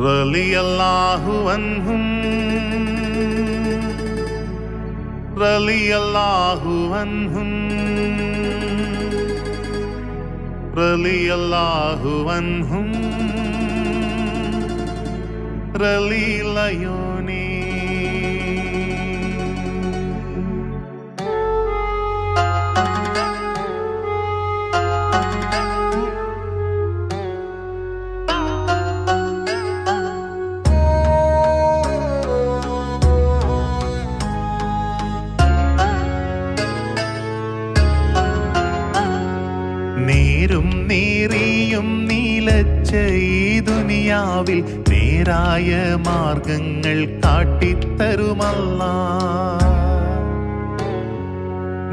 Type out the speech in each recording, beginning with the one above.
റളിയല്ലാഹു അൻഹും റളിയല്ലാഹു അൻഹും റളിയല്ലാഹു അൻഹും റളിയലയോനേ. നേരും നേറിയും നീലച്ച ഈ ദുനിയാവിൽ നേരായ മാർഗങ്ങൾ കാട്ടിത്തരുമല്ലാഹ്.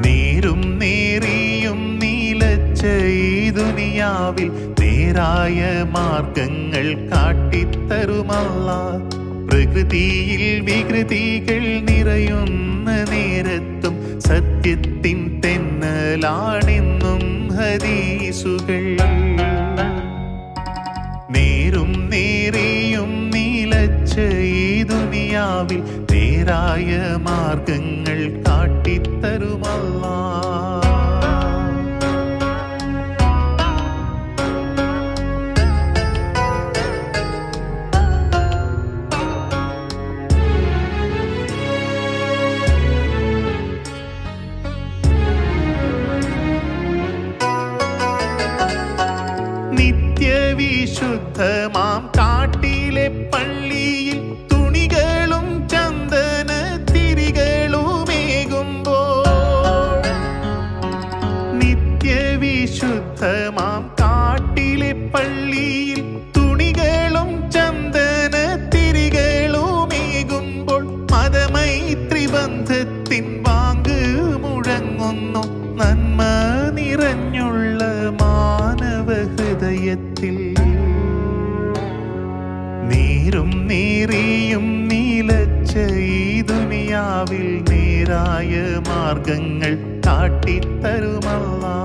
നേരും നേറിയും നീലച്ച ഈ ദുനിയാവിൽ നേരായ മാർഗങ്ങൾ കാട്ടിത്തരുമല്ലാഹ്. പ്രകൃതിയിൽ വികൃതികൾ നിറയുന്ന നേരത്തും സത്യത്തിൻ തെന്നലാണെന്നും ഹദീസുകൾ. നേരും നേരെയും നീലച്ച ഈ ദുനിയാവിൽ നേരായ മാർഗങ്ങൾ കാട്ടിത്തരുമല്ലാഹ്. നിത്യവിശുദ്ധമാം കാട്ടിലെ പള്ളിയിൽ തുണികളും ചന്ദന തിരികളുമേകുമ്പോൾ, നിത്യവിശുദ്ധമാം കാട്ടിലെ പള്ളിയിൽ തുണികളും ചന്ദന തിരികളുമേകുമ്പോൾ മതമൈത്രി ബന്ധത്തിൻ വാങ്ക് മുഴങ്ങുന്നു നന്മ നിറഞ്ഞുള്ള ഹൃദയത്തിൽ. നേരും നേറിയും നീലച്ച ഈ ദുനിയാവിൽ നേരായ മാർഗങ്ങൾ കാട്ടിത്തരുമല്ലാഹ്.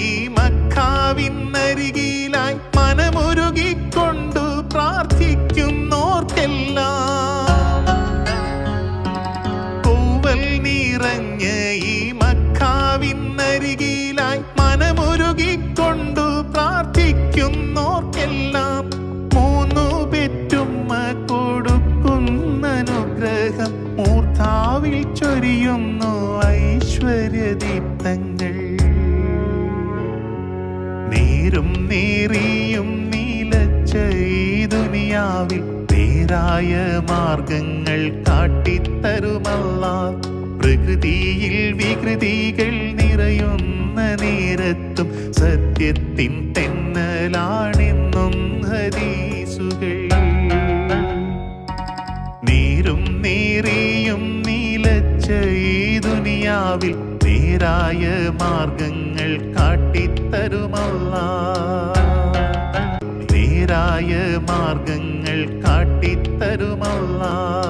ഈ മക്കാവിനരികിലായി മനമുരുകിക്കൊണ്ടു പ്രാർത്ഥിക്കുന്നോർക്കെല്ലാം, കൂവൽ നിറഞ്ഞ ഈ മക്കാവിനരികിലായി മനമുരുകിക്കൊണ്ടു പ്രാർത്ഥിക്കുന്നോർക്കെല്ലാം മൂന്നു പെറ്റുമ്മ കൊടുക്കുന്ന അനുഗ്രഹം മൂർധാവിൽ ചൊരിയുന്നു ഐശ്വര്യദീപ്തങ്ങൾ. നേരും നേറിയും നീലച്ച ഈ ദുനിയാവിൽ നേരായ മാർഗങ്ങൾ കാട്ടിത്തരുമല്ലാഹ്. പ്രകൃതിയിൽ വികൃതികൾ നിറയുന്ന നേരത്തും സത്യത്തിൻ തെന്നലാണെന്നും ഹദീസുകൾ. നേരും നേറിയും നീലച്ച ഈ ദുനിയാവിൽ നേരായ മാർഗങ്ങൾ കാട്ടിത്തരുമല്ലാഹ്. നേരായ മാർഗങ്ങൾ കാട്ടിത്തരുമല്ലാഹ്.